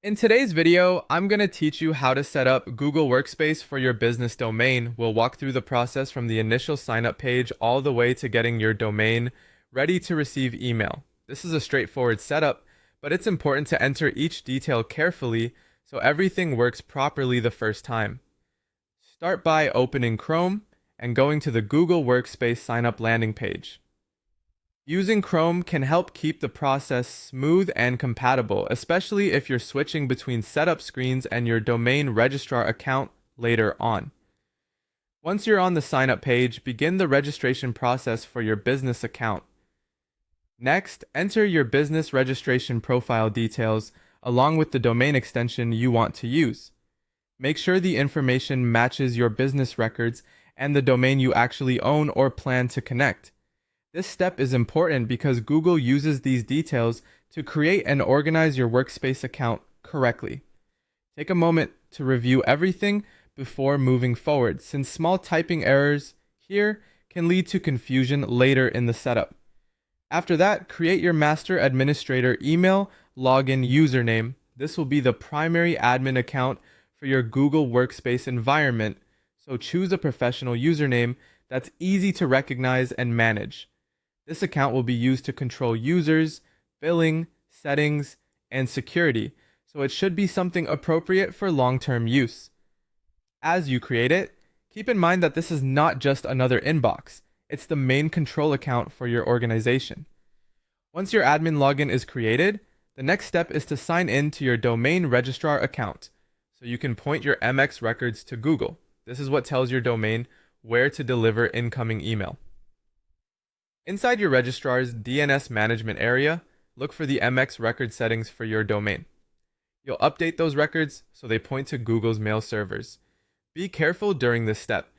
In today's video, I'm going to teach you how to set up Google Workspace for your business domain. We'll walk through the process from the initial sign-up page all the way to getting your domain ready to receive email. This is a straightforward setup, but it's important to enter each detail carefully so everything works properly the first time. Start by opening Chrome and going to the Google Workspace sign-up landing page. Using Chrome can help keep the process smooth and compatible, especially if you're switching between setup screens and your domain registrar account later on. Once you're on the sign-up page, begin the registration process for your business account. Next, enter your business registration profile details along with the domain extension you want to use. Make sure the information matches your business records and the domain you actually own or plan to connect. This step is important because Google uses these details to create and organize your Workspace account correctly. Take a moment to review everything before moving forward, since small typing errors here can lead to confusion later in the setup. After that, create your master administrator email login username. This will be the primary admin account for your Google Workspace environment, so choose a professional username that's easy to recognize and manage. This account will be used to control users, billing, settings, and security, so it should be something appropriate for long-term use. As you create it, keep in mind that this is not just another inbox. It's the main control account for your organization. Once your admin login is created, the next step is to sign in to your domain registrar account, so you can point your MX records to Google. This is what tells your domain where to deliver incoming email. Inside your registrar's DNS management area, look for the MX record settings for your domain. You'll update those records so they point to Google's mail servers. Be careful during this step,